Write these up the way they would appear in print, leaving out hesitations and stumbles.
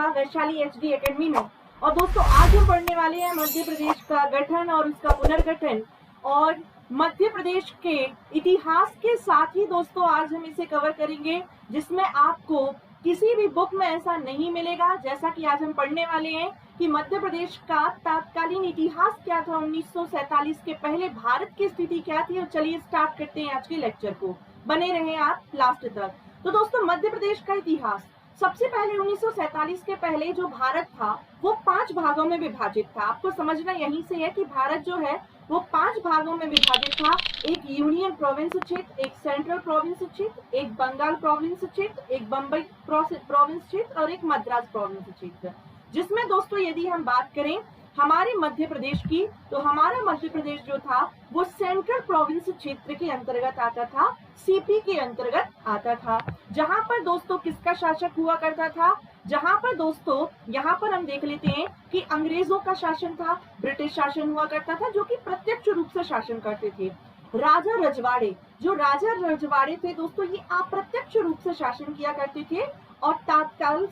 आपका Vaishali HD academy में। और दोस्तों आज हम पढ़ने वाले हैं मध्य प्रदेश का गठन और उसका पुनर्गठन और मध्य प्रदेश के इतिहास के साथ ही दोस्तों आज हम इसे कवर करेंगे, जिसमें आपको किसी भी बुक में ऐसा नहीं मिलेगा। जैसा कि आज हम पढ़ने वाले हैं कि मध्य प्रदेश का तत्कालीन इतिहास क्या था, 1947 के पहले भारत की स्थिति क्या थी। और चलिए स्टार्ट करते हैं आज के लेक्चर को, बने रहें आप लास्ट तक। तो दोस्तों मध्य प्रदेश का इतिहास, सबसे पहले 1947 के पहले जो भारत था वो 5 भागों में विभाजित था। आपको समझना यहीं से है कि भारत जो है वो 5 भागों में विभाजित था। एक यूनियन प्रोविंस क्षेत्र, एक सेंट्रल प्रोविंस क्षेत्र, एक बंगाल प्रोविंस क्षेत्र, एक बम्बई प्रोविंस क्षेत्र और एक मद्रास प्रोविंस क्षेत्र। जिसमें दोस्तों यदि हम बात करें हमारे मध्य प्रदेश की, तो हमारा मध्य प्रदेश जो था वो सेंट्रल प्रोविंस क्षेत्र के अंतर्गत आता था, सीपी के अंतर्गत आता था। जहां पर दोस्तों किसका शासक हुआ करता था, जहां पर दोस्तों यहाँ पर हम देख लेते हैं कि अंग्रेजों का शासन था, ब्रिटिश शासन हुआ करता था, जो कि प्रत्यक्ष रूप से शासन करते थे। राजा रजवाड़े, जो राजा रजवाड़े थे दोस्तों, ये अप्रत्यक्ष रूप से शासन किया करते थे। और तात्कालीन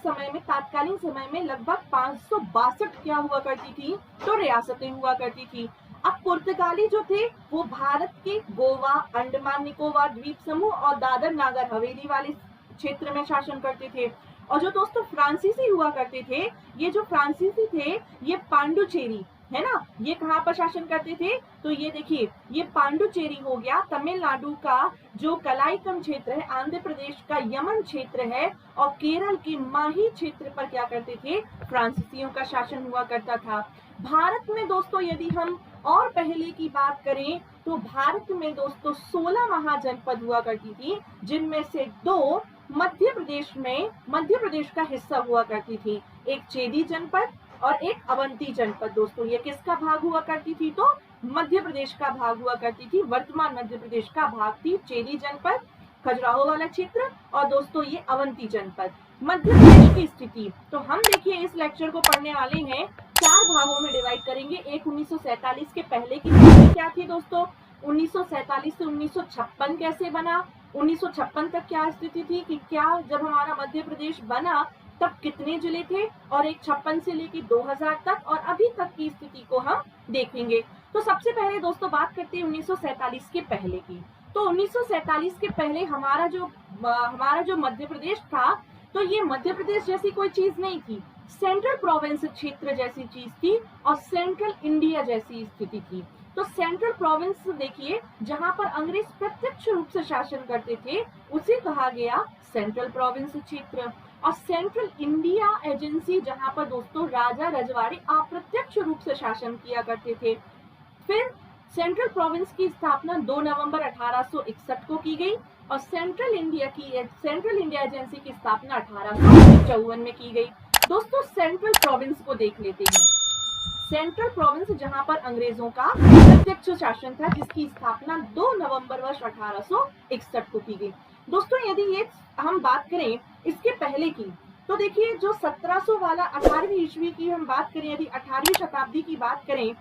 समय में लगभग 562 क्या हुआ करती थी, तो रियासतें हुआ करती थी। अब पुर्तगाली जो थे वो भारत के गोवा, अंडमान निकोबार द्वीप समूह और दादर नागर हवेली वाले क्षेत्र में शासन करते थे। और जो दोस्तों फ्रांसीसी हुआ करते थे, ये जो फ्रांसीसी थे ये पांडुचेरी है ना, ये कहाँ पर शासन करते थे, तो ये देखिए ये पांडुचेरी हो गया तमिलनाडु का, जो कलाईकम क्षेत्र है, आंध्र प्रदेश का यमन क्षेत्र है और केरल के माही क्षेत्र पर क्या करते थे, फ्रांसीसियों का शासन हुआ करता था। भारत में दोस्तों यदि हम और पहले की बात करें तो भारत में दोस्तों 16 महाजनपद हुआ करती थी, जिनमें से 2 मध्य प्रदेश का हिस्सा हुआ करती थी। एक चेदी जनपद और एक अवंती जनपद। दोस्तों ये किसका भाग हुआ करती थी, तो मध्य प्रदेश का भाग हुआ करती थी। वर्तमान मध्य प्रदेश का भाग थी चेदी जनपद, खजुराहो वाला क्षेत्र, और दोस्तों ये अवंती जनपद। मध्य प्रदेश की स्थिति, तो हम देखिए इस लेक्चर को पढ़ने वाले हैं 4 भागों में डिवाइड करेंगे। एक 1947 के पहले की स्थिति क्या थी दोस्तों, 1947 से 1956 कैसे बना, 1956 तक क्या स्थिति थी कि क्या जब हमारा मध्य प्रदेश बना तब कितने जिले थे, और एक 56 से लेकर 2000 तक और अभी तक की स्थिति को हम देखेंगे। तो सबसे पहले दोस्तों बात करते हैं 1947 के पहले की। तो 1947 के पहले हमारा जो मध्य प्रदेश था, तो ये मध्य प्रदेश जैसी कोई चीज नहीं थी, सेंट्रल प्रोविंस क्षेत्र जैसी चीज थी और सेंट्रल इंडिया जैसी स्थिति थी। तो सेंट्रल प्रोविंस देखिए जहां पर अंग्रेज प्रत्यक्ष रूप से शासन करते थे उसे कहा गया सेंट्रल प्रोविंस क्षेत्र। और सेंट्रल इंडिया एजेंसी जहां पर दोस्तों राजा रजवाड़े अप्रत्यक्ष रूप से शासन किया करते थे। फिर सेंट्रल प्रोविंस की स्थापना 2 नवंबर 1861 को की गई और सेंट्रल इंडिया एजेंसी की स्थापना 1854 में की गई। दोस्तों सेंट्रल प्रोविंस को देख लेते हैं। सेंट्रल प्रोविंस जहां पर अंग्रेजों का प्रत्यक्ष शासन था, जिसकी स्थापना 2 नवंबर वर्ष 1861 को की गई। दोस्तों यदि ये हम बात करें इसके पहले की, तो देखिए जो 1700 वाला 18वीं ईस्वी की हम बात करें, यदि 18वीं शताब्दी की बात करें,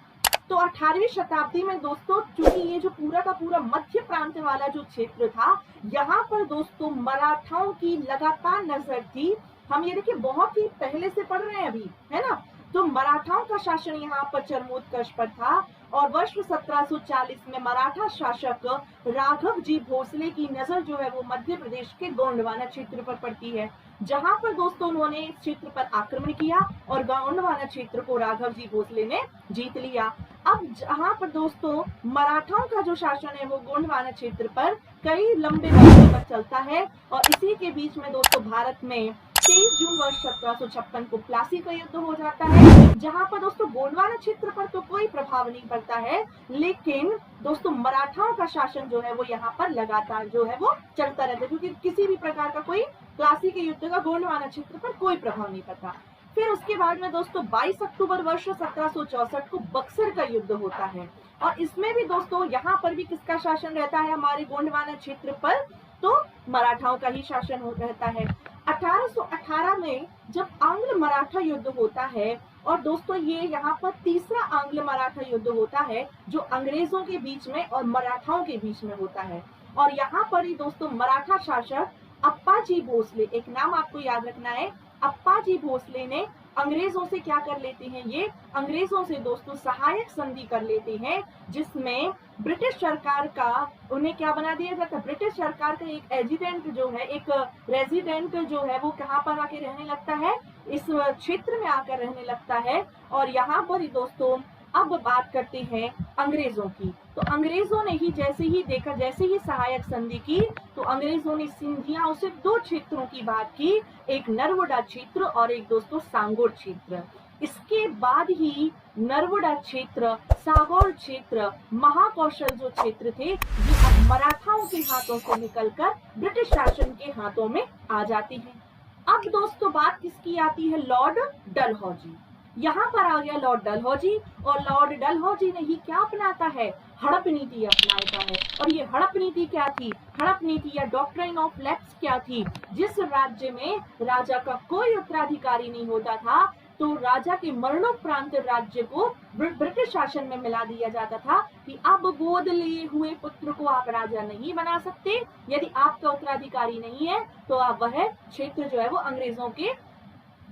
तो 18वीं शताब्दी में दोस्तों चूंकि ये जो पूरा का पूरा मध्य प्रांत वाला जो क्षेत्र था, यहाँ पर दोस्तों मराठाओं की लगातार नजर थी। हम ये देखिए बहुत ही पहले से पढ़ रहे हैं अभी, है ना। तो मराठाओं का शासन यहाँ पर चरमोत्कर्ष पर था और वर्ष 1740 में मराठा शासक राघव जी भोसले की नजर जो है वो मध्य प्रदेश के गोंडवाना क्षेत्र पर पड़ती है, जहां पर दोस्तों उन्होंने इस क्षेत्र पर आक्रमण किया और गोंडवाना क्षेत्र को राघव जी भोसले ने जीत लिया। अब जहां पर दोस्तों मराठाओं का जो शासन है वो गोंडवाना क्षेत्र पर कई लंबे वर्षों तक चलता है और इसी के बीच में दोस्तों भारत में 23 जून वर्ष 1756 को प्लासी का युद्ध हो जाता है, जहां पर दोस्तों गोंडवाना क्षेत्र पर तो कोई प्रभाव नहीं पड़ता है, लेकिन दोस्तों मराठाओं का शासन जो है वो यहाँ पर लगातार जो है वो चलता रहता है, क्योंकि किसी भी प्रकार का कोई प्लासी के युद्ध का गोंडवाना क्षेत्र पर कोई प्रभाव नहीं पड़ता। फिर उसके बाद में दोस्तों 22 अक्टूबर वर्ष 1764 को बक्सर का युद्ध होता है और इसमें भी दोस्तों यहाँ पर भी किसका शासन रहता है, हमारे गोंडवाना क्षेत्र पर तो मराठाओं का ही शासन रहता है। 1818 में जब आंग्ल मराठा युद्ध होता है, और दोस्तों ये यहाँ पर तीसरा आंग्ल मराठा युद्ध होता है जो अंग्रेजों के बीच में और मराठाओं के बीच में होता है, और यहाँ पर ही दोस्तों मराठा शासक अप्पाजी भोसले, एक नाम आपको याद रखना है, अप्पाजी भोसले ने अंग्रेजों से क्या कर लेते हैं, ये अंग्रेजों से दोस्तों सहायक संधि कर लेते हैं, जिसमें ब्रिटिश सरकार का उन्हें क्या बना दिया जाता है, ब्रिटिश सरकार का एक एजेंट जो है, एक रेजिडेंट जो है, वो कहाँ पर आके रहने लगता है, इस क्षेत्र में आकर रहने लगता है। और यहाँ पर ही दोस्तों अब बात करते हैं अंग्रेजों की। तो अंग्रेजों ने ही जैसे ही देखा, जैसे ही सहायक संधि की, तो अंग्रेजों ने सिंधियाओं से दो क्षेत्रों की बात की, एक नर्मदा क्षेत्र और एक दोस्तों सांगोर क्षेत्र। इसके बाद ही नर्मदा क्षेत्र, सांगोर क्षेत्र, महाकौशल जो क्षेत्र थे, ये अब मराठाओं के हाथों से निकलकर ब्रिटिश शासन के हाथों में आ जाते हैं। अब दोस्तों बात किसकी आती है, लॉर्ड डलहौजी। यहाँ पर आ गया लॉर्ड डलहौजी, और लॉर्ड डलहौजी ने ही क्या अपनाता है, हड़प नीति अपनाता है। और ये हड़प नीति क्या थी, हड़प नीति या डॉक्ट्रिन ऑफ लैप्स क्या थी, जिस राज्य में राजा का कोई उत्तराधिकारी नहीं होता था, तो राजा के मरणोपरांत राज्य को ब्रिटिश शासन में मिला दिया जाता था कि अब गोद लिए हुए पुत्र को आप राजा नहीं बना सकते, यदि आपका उत्तराधिकारी नहीं है तो आप वह क्षेत्र जो है वो अंग्रेजों के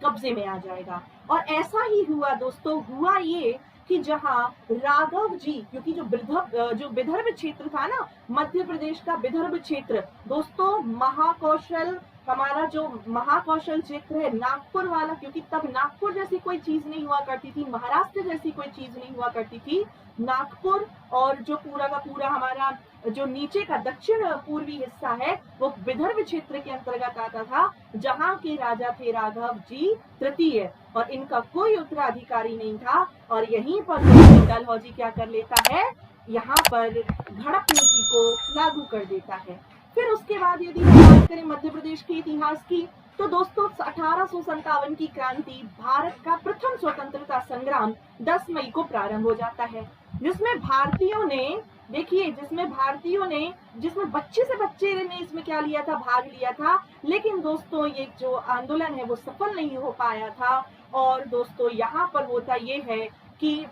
कब्जे में आ जाएगा। और ऐसा ही हुआ दोस्तों, हुआ ये कि जहां राघव जी, क्योंकि जो विदर्भ क्षेत्र था ना, मध्य प्रदेश का विदर्भ क्षेत्र दोस्तों, महाकौशल, हमारा जो महाकौशल क्षेत्र है नागपुर वाला, क्योंकि तब नागपुर जैसी कोई चीज नहीं हुआ करती थी, महाराष्ट्र जैसी कोई चीज नहीं हुआ करती थी, नागपुर और जो पूरा का पूरा हमारा जो नीचे का दक्षिण पूर्वी हिस्सा है वो विदर्भ क्षेत्र के अंतर्गत आता था, जहां के राजा थे राघव जी तृतीय, और इनका कोई उत्तराधिकारी नहीं था। और यहीं पर डलहौजी क्या कर लेता है, यहाँ पर हड़प नीति को लागू कर देता है। फिर उसके बाद यदि हम बात करें मध्य प्रदेश के इतिहास की, तो दोस्तों 1857 की क्रांति, भारत का प्रथम स्वतंत्रता संग्राम 10 मई को प्रारंभ हो जाता है, जिसमें भारतीयों ने, देखिए, जिसमें बच्चे से बच्चे ने इसमें क्या लिया था, भाग लिया था। लेकिन दोस्तों ये जो आंदोलन है वो सफल नहीं हो पाया था। और दोस्तों यहाँ पर होता ये है कि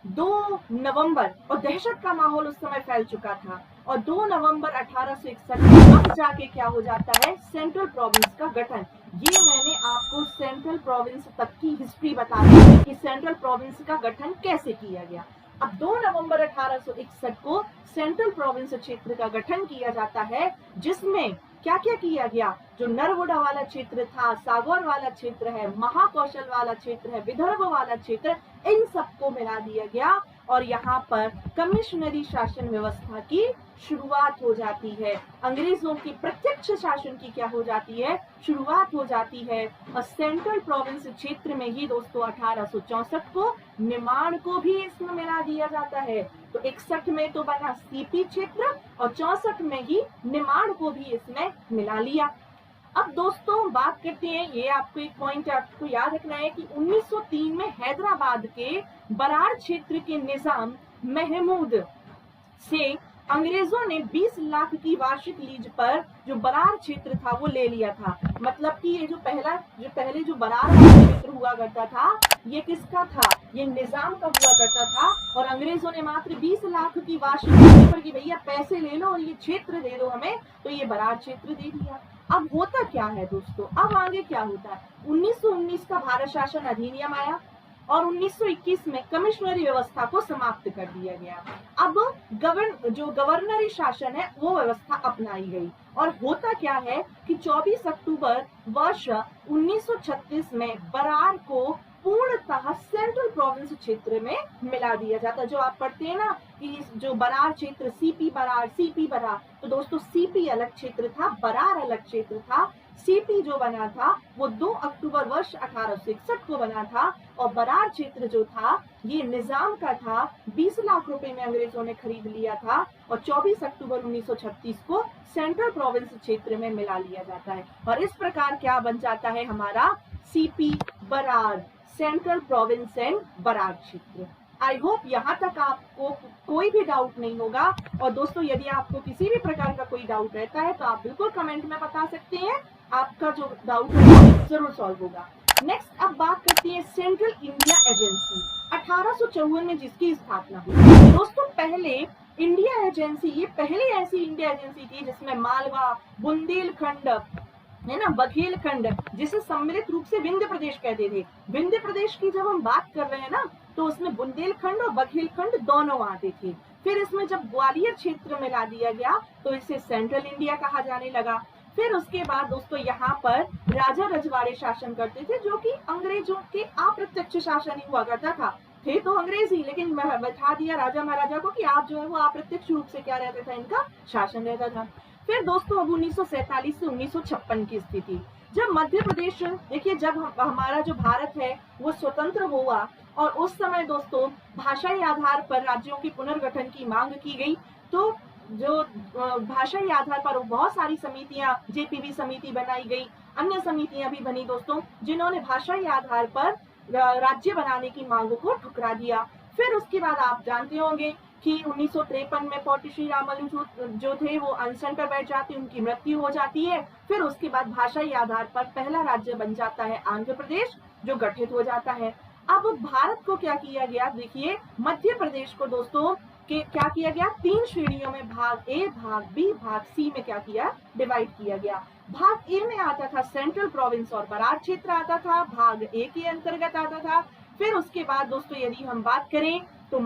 2 नवंबर, और दहशत का माहौल उस समय फैल चुका था, और 2 नवंबर 1861 में जाके क्या हो जाता है, सेंट्रल प्रोविंस का गठन। ये मैंने आपको सेंट्रल प्रोविंस तक की हिस्ट्री बता दी कि सेंट्रल प्रोविंस का गठन कैसे किया गया। अब 2 नवंबर 1861 को सेंट्रल प्रोविंस क्षेत्र का गठन किया जाता है, जिसमें क्या क्या किया गया, जो नर्मदा वाला क्षेत्र था, सागौर वाला क्षेत्र है, महाकौशल वाला क्षेत्र है, विदर्भ वाला क्षेत्र, इन सबको मिला दिया गया। और यहाँ पर कमिश्नरी शासन व्यवस्था की शुरुआत हो जाती है, अंग्रेजों की प्रत्यक्ष शासन की क्या हो जाती है, शुरुआत हो जाती है। और सेंट्रल प्रोविंस क्षेत्र में ही दोस्तों 1864 को निमाड़ को भी इसमें मिला दिया जाता है। तो 61 में तो बना सीपी क्षेत्र, और 64 में ही निमाड़ को भी इसमें मिला लिया। अब दोस्तों बात करते हैं, ये आपको एक पॉइंट आपको याद रखना है कि 1903 में हैदराबाद के बरार क्षेत्र के निजाम महमूद से अंग्रेजों ने 20 लाख की वार्षिक लीज पर जो बरार क्षेत्र था वो ले लिया था। मतलब कि ये जो पहले जो बरार क्षेत्र हुआ करता था, ये किसका था, ये निजाम का हुआ करता था, और अंग्रेजों ने मात्र 20 लाख की वार्षिक लीज पर कि भैया पैसे ले लो और ये क्षेत्र दे दो हमें, तो ये बरार क्षेत्र दे दिया। अब होता क्या है दोस्तों, अब आगे क्या होता है, 1919 का भारत शासन अधिनियम आया, और 1921 में कमिश्नरी व्यवस्था को समाप्त कर दिया गया। अब गवर्नरी शासन है वो व्यवस्था अपनाई गई। और होता क्या है कि 24 अक्टूबर वर्ष 1936 में बरार को पूर्णतः सेंट्रल प्रोविंस क्षेत्र में मिला दिया जाता है। जो आप पढ़ते हैं ना कि जो बरार क्षेत्र, सीपी बरार, तो दोस्तों सीपी अलग क्षेत्र था, बरार अलग क्षेत्र था। सीपी जो बना था वो 2 अक्टूबर वर्ष 1861 को बना था, और बरार क्षेत्र जो था ये निजाम का था, 20 लाख रुपए में अंग्रेजों ने खरीद लिया था, और 24 अक्टूबर 1936 को सेंट्रल प्रोविंस क्षेत्र में मिला लिया जाता है। और इस प्रकार क्या बन जाता है हमारा CP Berar, central province and Berar क्षेत्र। आई होप यहाँ तक आपको कोई भी डाउट नहीं होगा। और दोस्तों यदि आपको किसी भी प्रकार का कोई डाउट रहता है तो आप बिल्कुल कमेंट में बता सकते हैं, आपका जो डाउट है वो जरूर सॉल्व होगा। नेक्स्ट अब बात करते हैं सेंट्रल इंडिया एजेंसी, 1854 में जिसकी स्थापना हुई। दोस्तों पहले इंडिया एजेंसी, ये पहली ऐसी इंडिया एजेंसी थी जिसमें मालवा, बुंदेलखंड, है ना, बघेलखंड, जिसे सम्मिलित रूप से विंध्य प्रदेश कहते थे। विंध्य प्रदेश की जब हम बात कर रहे हैं ना, तो उसमें बुंदेलखंड और बघेलखंड दोनों आते थे। फिर इसमें जब ग्वालियर क्षेत्र में ला दिया गया तो इसे सेंट्रल इंडिया कहा जाने लगा। फिर उसके बाद दोस्तों यहाँ पर राजा रजवाड़े शासन करते थे, जो कि अंग्रेजों के अप्रत्यक्ष शासन ही हुआ करता था। थे तो अंग्रेज ही, लेकिन बैठा दिया राजा महाराजा को कि आप जो है वो अप्रत्यक्ष रूप से क्या रहता था, इनका शासन रहता था। फिर दोस्तों अब 1947 से 1956 की स्थिति, जब मध्य प्रदेश, देखिए जब हमारा जो भारत है वो स्वतंत्र हुआ और उस समय दोस्तों भाषाई आधार पर राज्यों के पुनर्गठन की मांग की गई। तो जो भाषाई आधार पर बहुत सारी समितियां, जेपीबी समिति बनाई गई, अन्य समितियां भी बनी दोस्तों, जिन्होंने भाषाई आधार पर राज्य बनाने की मांग को ठुकरा दिया। फिर उसके बाद आप जानते होंगे कि 1953 में पोटी श्री रामालू जो थे वो अनशन पर बैठ जाते, उनकी मृत्यु हो जाती है। फिर उसके बाद भाषाई आधार पर पहला राज्य बन जाता है आंध्र प्रदेश, जो गठित हो जाता है। अब भारत को क्या किया गया, देखिए मध्य प्रदेश को दोस्तों के क्या किया गया, 3 श्रेणियों में, भाग ए, भाग बी, भाग सी में क्या किया, डिवाइड किया गया। भाग ए में आता था सेंट्रल प्रोविंस और बरार क्षेत्र आता था, भाग ए के अंतर्गत आता था। फिर उसके बाद दोस्तों यदि हम बात करें तो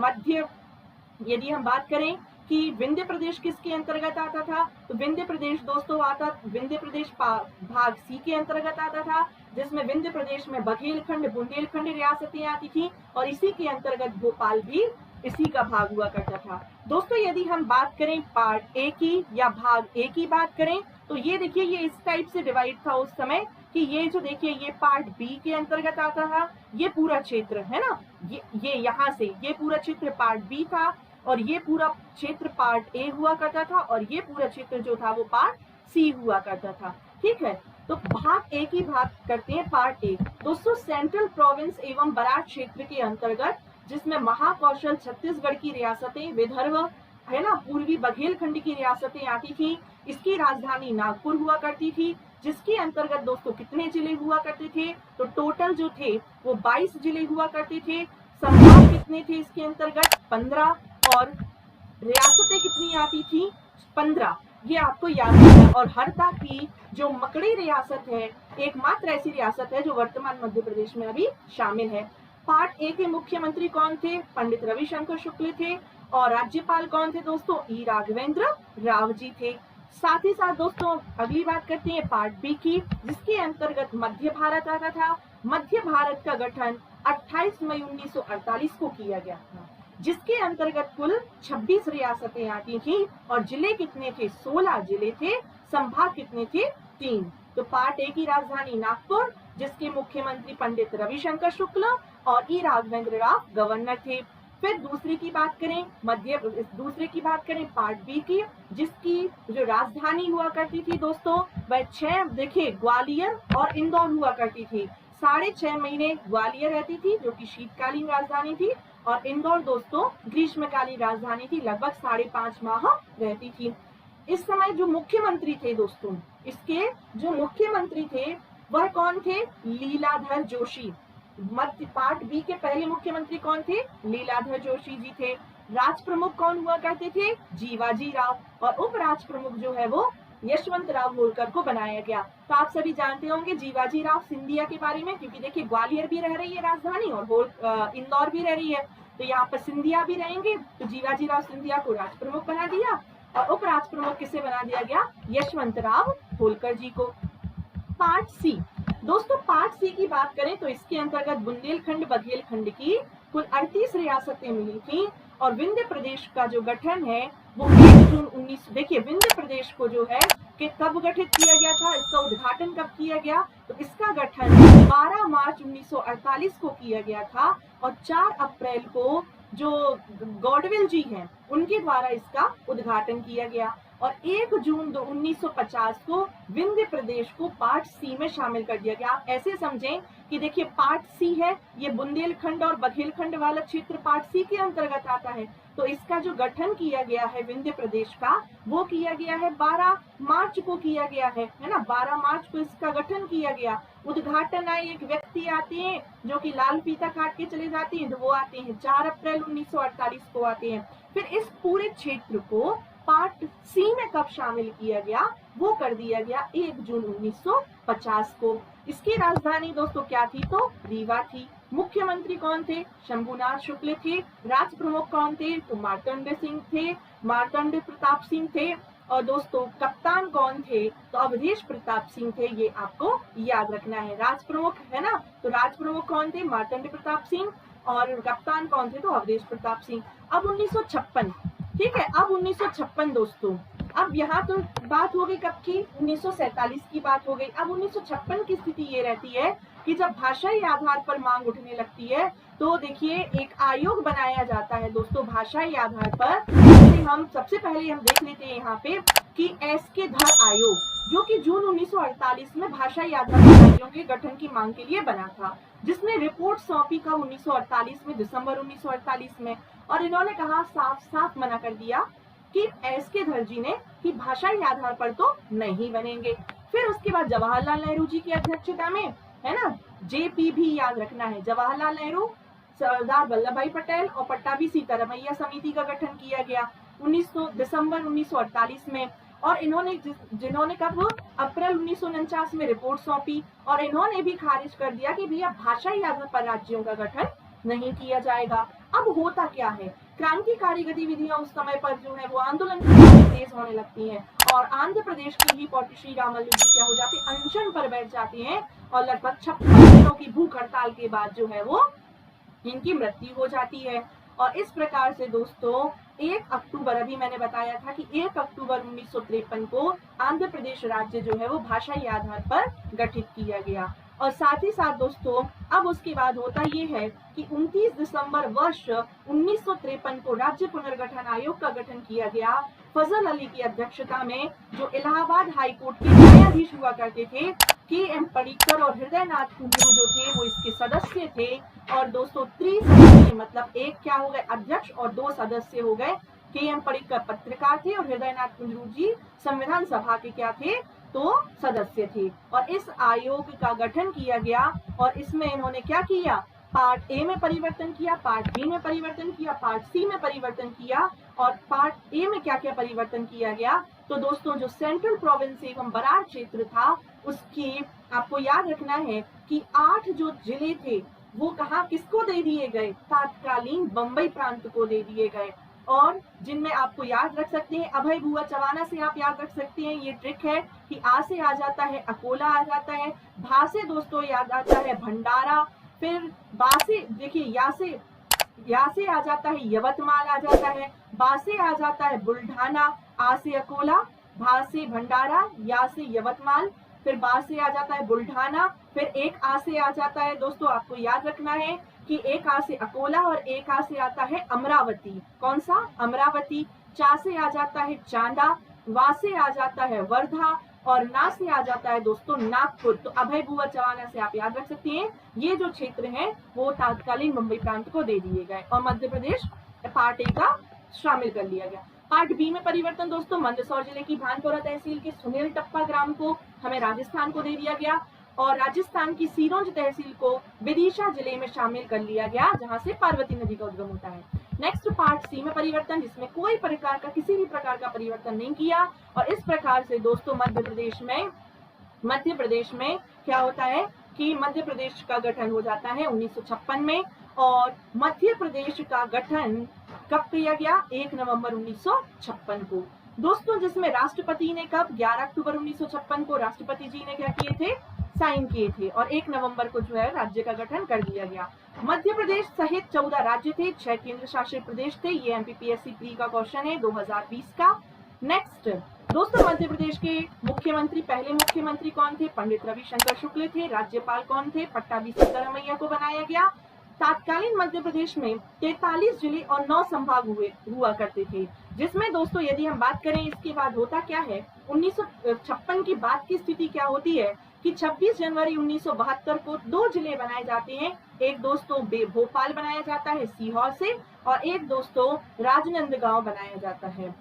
यदि हम बात करें कि विंध्य प्रदेश किसके अंतर्गत आता था, तो विंध्य प्रदेश दोस्तों विंध्य प्रदेश भाग सी के अंतर्गत आता था, जिसमें विंध्य प्रदेश में बघेलखंड, बुंदेलखंड रियासतें आती थी और इसी के अंतर्गत भोपाल भी इसी का भाग हुआ करता था। दोस्तों यदि हम बात करें पार्ट ए की या भाग ए की बात करें, तो ये देखिए ये इस टाइप से डिवाइड था उस समय कि ये जो देखिए ये पार्ट बी के अंतर्गत आता था, ये पूरा क्षेत्र है ना, ये यहाँ से ये पूरा क्षेत्र पार्ट बी था और ये पूरा क्षेत्र पार्ट ए हुआ करता था और ये पूरा क्षेत्र जो था वो पार्ट सी हुआ करता था। ठीक है, तो भाग ए की बात करते हैं, पार्ट ए दोस्तों सेंट्रल प्रोविंस एवं बरार क्षेत्र के अंतर्गत, जिसमें महाकौशल छत्तीसगढ़ की रियासतें, विदर्भ है ना, पूर्वी बघेलखंड की रियासतें आती थी। इसकी राजधानी नागपुर हुआ करती थी, जिसके अंतर्गत दोस्तों कितने जिले हुआ करते थे, तो टोटल जो थे वो 22 जिले हुआ करते थे। संभाग कितने थे इसके अंतर्गत, 15, और रियासतें कितनी आती थी, 15, ये आपको याद रखना। और हरदा की जो मकड़ी रियासत है, एकमात्र ऐसी रियासत है जो वर्तमान मध्य प्रदेश में अभी शामिल है। पार्ट ए के मुख्यमंत्री कौन थे, पंडित रविशंकर शुक्ल थे, और राज्यपाल कौन थे दोस्तों, ई राघवेंद्र राव जी थे। साथ ही साथ दोस्तों अगली बात करते हैं पार्ट बी की, जिसके अंतर्गत मध्य भारत आता था। मध्य भारत का गठन 28 मई 1948 को किया गया था, जिसके अंतर्गत कुल 26 रियासतें आती थी और जिले कितने थे, 16 जिले थे। संभाग कितने थे, 3। तो पार्ट ए की राजधानी नागपुर, जिसके मुख्यमंत्री पंडित रविशंकर शुक्ल और ई राघवेंद्र राव गवर्नर थे। फिर दूसरे की बात करें पार्ट बी की, जिसकी जो राजधानी हुआ करती थी दोस्तों वह 6, देखिए ग्वालियर और इंदौर हुआ करती थी। 6.5 महीने ग्वालियर रहती थी जो कि शीतकालीन राजधानी थी, और इंदौर दोस्तों ग्रीष्मकालीन राजधानी थी, लगभग 5.5 माह रहती थी। इस समय जो मुख्यमंत्री थे दोस्तों, इसके जो मुख्यमंत्री थे वह कौन थे, लीलाधर जोशी। मध्य पार्ट बी के पहले मुख्यमंत्री कौन थे, लीलाधर जोशी जी थे। राज प्रमुख कौन हुआ करते थे, जीवाजी राव, और उप राज प्रमुख जो है वो यशवंत राव होलकर को बनाया गया। तो आप सभी जानते होंगे जीवाजी राव सिंधिया के बारे में, क्योंकि देखिए ग्वालियर भी रह रही है राजधानी और इंदौर भी रह रही है, तो यहाँ पर सिंधिया भी रहेंगे। तो जीवाजी राव सिंधिया को राज प्रमुख बना दिया और उप राज प्रमुख किसे बना दिया गया, यशवंत राव होलकर जी को। पार्ट सी दोस्तों, पार्ट सी की बात करें तो इसके अंतर्गत बुंदेलखंड बघेलखंड की कुल 38 रियासतें मिली थी और विंध्य प्रदेश का जो गठन है वो 1 जून 19, देखिए विंध्य प्रदेश को जो है कि कब गठित किया गया था, इसका उद्घाटन कब किया गया, तो इसका गठन 12 मार्च 1948 को किया गया था और 4 अप्रैल को जो गॉडविल जी हैं उनके द्वारा इसका उद्घाटन किया गया और 1 जून 1950 को विंध्य प्रदेश को पार्ट सी में शामिल कर दिया गया। आप ऐसे समझें कि देखिए पार्ट सी है, ये बुंदेलखंड और बघेलखंड वाला क्षेत्र पार्ट सी के अंतर्गत आता है, तो इसका जो गठन किया गया है विंध्य प्रदेश का वो किया गया है 12 मार्च को किया गया है ना, 12 मार्च को इसका गठन किया गया। उद्घाटन आए एक व्यक्ति आते हैं जो कि लाल फीता काट के चले जाते हैं, तो वो आते हैं 4 अप्रैल 1948 को आते हैं। फिर इस पूरे क्षेत्र को पार्ट सी में कब शामिल किया गया, वो कर दिया गया 1 जून 1950 को। इसकी राजधानी दोस्तों क्या थी, तो रीवा थी। मुख्यमंत्री कौन थे, शंभुनाथ शुक्ल थे। राज प्रमुख कौन थे, तो मार्तंड सिंह थे, मार्तंड प्रताप सिंह थे। और दोस्तों कप्तान कौन थे, तो अवधेश प्रताप सिंह थे। ये आपको याद रखना है। राज प्रमुख है ना, तो राज प्रमुख कौन थे, मार्तंड प्रताप सिंह, और कप्तान कौन थे, तो अवधेश प्रताप सिंह। अब 1956, ठीक है, अब 1956 दोस्तों, अब यहाँ तो बात हो गई कब की, 1947 की बात हो गई। अब 1956 की स्थिति ये रहती है कि जब भाषाई आधार पर मांग उठने लगती है तो देखिए एक आयोग बनाया जाता है दोस्तों भाषाई आधार पर। हम सबसे पहले हम देख लेते हैं यहाँ पे कि एस.के. धर आयोग, जो कि जून 1948 में भाषाई आधार पर राज्यों के गठन की मांग के लिए बना था, जिसने रिपोर्ट सौंपी का 1948 में, दिसंबर 1948 में। और इन्होंने कहा, साफ साफ मना कर दिया कि एस.के. धर जी ने कि भाषाई आधार पर तो नहीं बनेंगे। फिर उसके बाद जवाहरलाल नेहरू जी की अध्यक्षता में, है ना, जेपी भी याद रखना है, जवाहरलाल नेहरू, सरदार वल्लभ भाई पटेल और पट्टाभी सीतारमैया समिति का गठन किया गया दिसंबर 1948 में। और इन्होंने जिन्होंने कब अप्रैल 1949 में रिपोर्ट सौंपी, और इन्होंने भी खारिज कर दिया कि भैया भाषाई आधार पर राज्यों का गठन नहीं किया जाएगा। अब होता क्या है, क्रांतिकारी गतिविधियां उस समय पर जो है वो आंदोलन तेज होने लगती हैं, और आंध्र प्रदेश के ही पोटी श्री रामल्लू जी क्या हो जाते हैं, अनशन पर बैठ जाते हैं, और लगभग 56 दिनों की भूख हड़ताल के बाद जो है वो इनकी मृत्यु हो जाती है। और इस प्रकार से दोस्तों 1 अक्टूबर, अभी मैंने बताया था कि 1 अक्टूबर 1953 को आंध्र प्रदेश राज्य जो है वो भाषाई आधार पर गठित किया गया। और साथ ही साथ दोस्तों अब उसके बाद होता ये है कि 29 दिसंबर वर्ष 1953 को राज्य पुनर्गठन आयोग का गठन किया गया, फजल अली की अध्यक्षता में, जो इलाहाबाद हाई कोर्ट के न्यायाधीश हुआ करते थे। के.एम. पडिक्कर और हृदयनाथ कुंजरू जो थे वो इसके सदस्य थे। और दोस्तों त्रिसदस्यीय मतलब एक क्या हो गए, अध्यक्ष, और 2 सदस्य हो गए। के.एम. पडिक्कर पत्रकार थे और हृदयनाथ कुंजरू जी संविधान सभा के क्या थे, तो सदस्य थे। और इस आयोग का गठन किया गया, और इसमें इन्होंने क्या किया, पार्ट ए में परिवर्तन किया, पार्ट बी में परिवर्तन किया, पार्ट सी में परिवर्तन किया। और पार्ट ए में क्या क्या परिवर्तन किया गया, तो दोस्तों जो सेंट्रल प्रोविंस एवं बरार क्षेत्र था उसकी आपको याद रखना है कि 8 जो जिले थे वो कहाँ किसको दे दिए गए, तत्कालीन बंबई प्रांत को दे दिए गए। और जिनमें आपको याद रख सकते हैं, अभय बुआ चवाना से आप याद रख सकते हैं, ये ट्रिक है कि आ से आ जाता है अकोला आ जाता है, भा से दोस्तों याद आता है भंडारा, फिर बा से देखिए या से आ जाता है यवतमाल आ जाता है, बा से आ जाता है बुल्ढाना, आ से अकोला, भा से भंडारा, या से यवतमाल, फिर बा से आ जाता है बुल्ढाना, फिर एक आ से आ जाता है दोस्तों आपको याद रखना है कि एक आ से अकोला, और एक आ से आता है अमरावती। कौन सा, अमरावती। चा से आ जाता है चांदा, वा से आ जाता है वर्धा, और ना से आ जाता है दोस्तों नागपुर। तो अभय बुआ चवाना से आप याद रख सकते हैं ये जो क्षेत्र है वो तत्कालीन मुंबई प्रांत को दे दिए गए, और मध्य प्रदेश पार्ट ए का शामिल कर लिया गया। पार्ट बी में परिवर्तन दोस्तों, मंदसौर जिले की भानपुरा तहसील के सुनील टप्पा ग्राम को हमें राजस्थान को दे दिया गया, और राजस्थान की सिरोंज तहसील को विदिशा जिले में शामिल कर लिया गया, जहां से पार्वती नदी का उद्गम होता है। नेक्स्ट पार्ट सी में परिवर्तन, जिसमें कोई प्रकार का किसी भी प्रकार का परिवर्तन नहीं किया। और इस प्रकार से दोस्तों मध्य प्रदेश में क्या होता है कि मध्य प्रदेश का गठन हो जाता है 1956 में। और मध्य प्रदेश का गठन कब किया गया, 1 नवंबर 1956 को दोस्तों, जिसमें राष्ट्रपति ने कब, 11 अक्टूबर 1956 को राष्ट्रपति जी ने क्या किए थे, साइन किए थे, और 1 नवंबर को जो है राज्य का गठन कर दिया गया। मध्य प्रदेश सहित 14 राज्य थे, 6 केंद्र शासित प्रदेश थे। ये एमपीपीएससी प्री का क्वेश्चन है 2020 का। नेक्स्ट दोस्तों मध्य प्रदेश के मुख्यमंत्री, पहले मुख्यमंत्री कौन थे, पंडित रविशंकर शुक्ल थे। राज्यपाल कौन थे, पट्टाभी सीतारमैया को बनाया गया। तत्कालीन मध्य प्रदेश में 43 जिले और 9 संभाग हुआ करते थे, जिसमें दोस्तों यदि हम बात करें इसके बाद होता क्या है, 1956 की बाद की स्थिति क्या होती है कि 26 जनवरी 1972 को 2 जिले बनाए जाते हैं। एक दोस्तों भोपाल बनाया जाता है सीहोर से, और एक दोस्तों राजनांदगांव बनाया जाता है।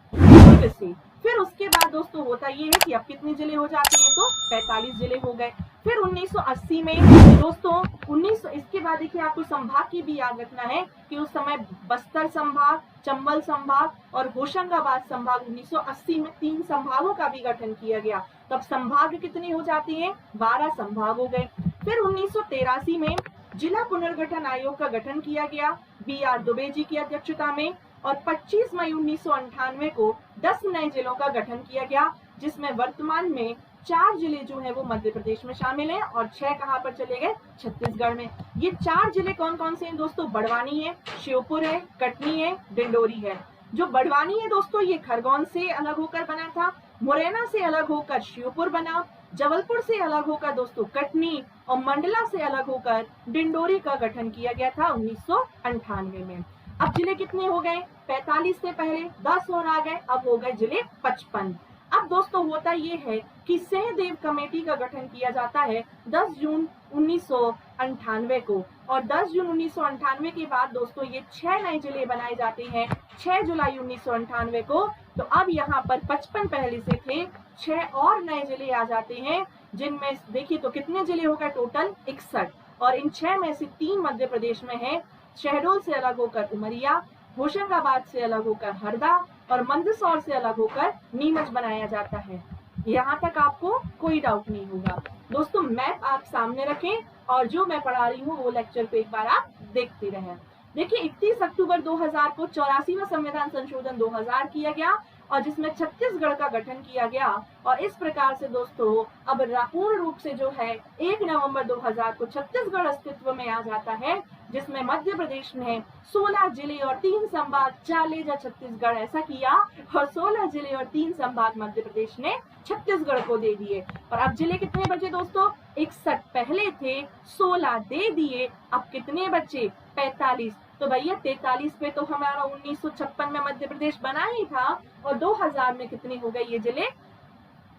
पूर्व से। फिर उसके बाद दोस्तों होता ये है कि अब कितने जिले हो जाते हैं, तो 45 जिले हो गए। फिर 1980 में दोस्तों 1900 इसके बाद देखिए आपको संभाग की भी याद रखना है कि उस समय बस्तर संभाग, चंबल संभाग और होशंगाबाद संभाग 1980 में 3 संभागों का भी गठन किया गया। तब संभाग कितने हो जाते हैं, 12 संभाग हो गए। फिर 1983 में जिला पुनर्गठन आयोग का गठन किया गया BR दुबे जी की अध्यक्षता में, और 25 मई 1998 को 10 नए जिलों का गठन किया गया, जिसमें वर्तमान में 4 जिले जो है वो मध्य प्रदेश में शामिल हैं और 6 कहां पर चले गए, छत्तीसगढ़ में। ये 4 जिले कौन कौन से हैं दोस्तों, बड़वानी है, श्योपुर है, कटनी है, डिंडोरी है। जो बड़वानी है दोस्तों ये खरगोन से अलग होकर बना था, मुरैना से अलग होकर श्योपुर बना, जबलपुर से अलग होकर दोस्तों कटनी और मंडला से अलग होकर डिंडोरी का गठन किया गया था 1998 में। अब जिले कितने हो गए, 45 से पहले 10 और आ गए, अब हो गए जिले 55। अब दोस्तों होता ये है कि सहदेव कमेटी का गठन किया जाता है 10 जून 1998 को, और 10 जून 1998 के बाद दोस्तों ये 6 नए जिले बनाए जाते हैं 6 जुलाई 1998 को। तो अब यहाँ पर 55 पहले से थे, 6 और नए जिले आ जाते हैं, जिनमें देखिए तो कितने जिले हो गए टोटल, 61, और इन 6 में से 3 मध्य प्रदेश में है। शहडोल से अलग होकर उमरिया, होशंगाबाद से अलग होकर हरदा और मंदसौर से अलग होकर नीमच बनाया जाता है। यहाँ तक आपको कोई डाउट नहीं होगा। दोस्तों मैप आप सामने रखें और जो मैं पढ़ा रही हूँ वो लेक्चर पे एक बार आप देखते रहें। देखिए 31 अक्टूबर 2000 को 84वां संविधान संशोधन 2000 किया गया, और जिसमें छत्तीसगढ़ का गठन किया गया, और इस प्रकार से दोस्तों अब पूर्ण रूप से जो है 1 नवंबर 2000 को छत्तीसगढ़ अस्तित्व में आ जाता है, जिसमें मध्य प्रदेश ने 16 जिले और 3 संभाग, चाले जा छत्तीसगढ़ ऐसा किया, और 16 जिले और 3 संभाग मध्य प्रदेश ने छत्तीसगढ़ को दे दिए। और अब जिले कितने बचे दोस्तों, 61 पहले थे, 16 दे दिए, अब कितने बचे, 45। तो भैया 43 पे तो हमारा 1956 में मध्य प्रदेश बना ही था, और 2000 में कितने हो गए ये जिले,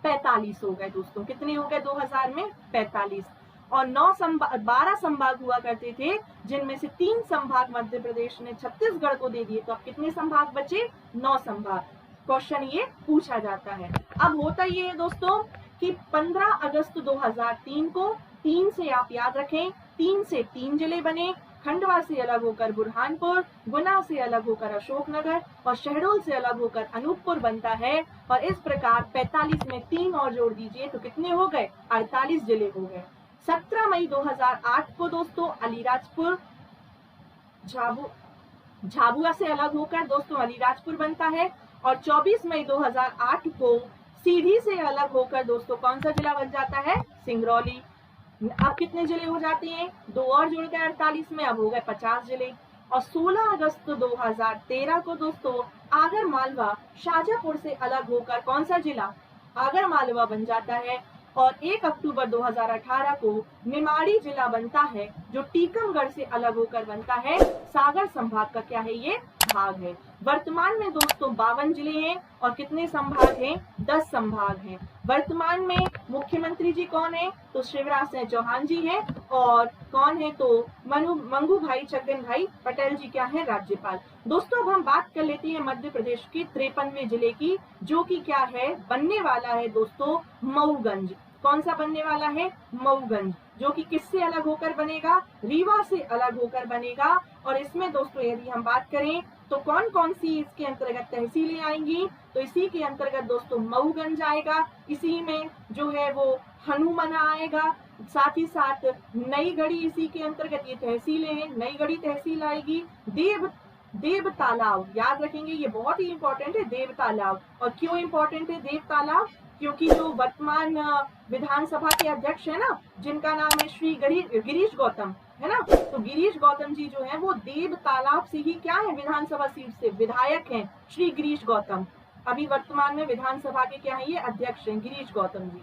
45 हो गए दोस्तों। कितने हो गए 2000 में, 45। और 12 संभाग हुआ करते थे, जिनमें से 3 संभाग मध्य प्रदेश ने छत्तीसगढ़ को दे दिए। तो अब कितने संभाग बचे, 9 संभाग। क्वेश्चन ये पूछा जाता है। अब होता ये है दोस्तों कि 15 अगस्त 2003 को, 3 से आप याद रखें, 3 से 3 जिले बने, खंडवा से अलग होकर बुरहानपुर, गुना से अलग होकर अशोकनगर और शहडोल से अलग होकर अनूपपुर बनता है। और इस प्रकार 45 में 3 और जोड़ दीजिए तो कितने हो गए, 48 जिले हो गए। 17 मई 2008 को दोस्तों अलीराजपुर झाबुआ से अलग होकर दोस्तों अलीराजपुर बनता है, और 24 मई 2008 को सीधी से अलग होकर दोस्तों कौन सा जिला बन जाता है, सिंगरौली। अब कितने जिले हो जाते हैं, 2 और जुड़ गए 48 में, अब हो गए 50 जिले। और 16 अगस्त 2013 को दोस्तों आगर मालवा शाजापुर से अलग होकर कौन सा जिला, आगर मालवा बन जाता है। और 1 अक्टूबर 2018 को निमाड़ी जिला बनता है, जो टीकमगढ़ से अलग होकर बनता है, सागर संभाग का क्या है, ये भाग है। वर्तमान में दोस्तों 52 जिले हैं और कितने संभाग हैं, 10 संभाग हैं। वर्तमान में मुख्यमंत्री जी कौन है, तो शिवराज सिंह चौहान जी हैं, और कौन है तो मंगू भाई छगन भाई पटेल जी क्या है, राज्यपाल। दोस्तों अब हम बात कर लेते हैं मध्य प्रदेश के 53वें जिले की, जो कि क्या है, बनने वाला है दोस्तों मऊगंज। कौन सा बनने वाला है, मऊगंज, जो कि किससे अलग होकर बनेगा, रीवा से अलग होकर बनेगा। और इसमें दोस्तों यदि हम बात करें तो कौन कौन सी इसके अंतर्गत तहसीलें आएंगी, तो इसी के अंतर्गत दोस्तों मऊगंज आएगा, इसी में जो है वो हनुमना आएगा, साथ ही साथ नई गढ़ी इसी के अंतर्गत ये तहसीलें हैं, नई गढ़ी तहसील आएगी। देव तालाब याद रखेंगे, ये बहुत ही इंपॉर्टेंट है देव तालाब। और क्यों इंपॉर्टेंट है देव तालाब, क्योंकि जो वर्तमान विधानसभा के अध्यक्ष है ना, जिनका नाम है श्री गिरीश गौतम है ना, तो गिरीश गौतम जी जो है वो देव तालाब से ही क्या है, विधानसभा सीट से विधायक हैं श्री गिरीश गौतम। अभी वर्तमान में विधानसभा के क्या है, ये अध्यक्ष हैं गिरीश गौतम जी,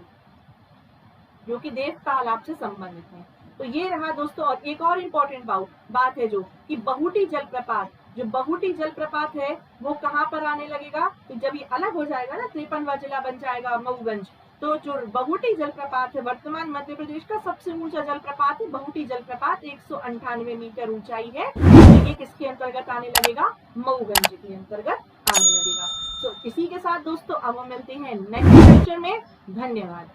जो कि देव तालाब से संबंधित है। तो ये रहा दोस्तों। और एक और इम्पोर्टेंट बात है जो कि बहुटी जलप्रपात, जो बहुटी जलप्रपात है वो कहाँ पर आने लगेगा, तो जब ये अलग हो जाएगा ना, 53वां जिला बन जाएगा मऊगंज, तो जो बहुटी जलप्रपात है वर्तमान मध्य प्रदेश का सबसे ऊंचा जलप्रपात है बहुटी जलप्रपात, 198 मीटर ऊंचाई है। ये किसके अंतर्गत आने लगेगा, मऊगंज के अंतर्गत आने लगेगा। इसी के साथ दोस्तों अब हम मिलते हैं नेक्स्ट लेक्चर में। धन्यवाद।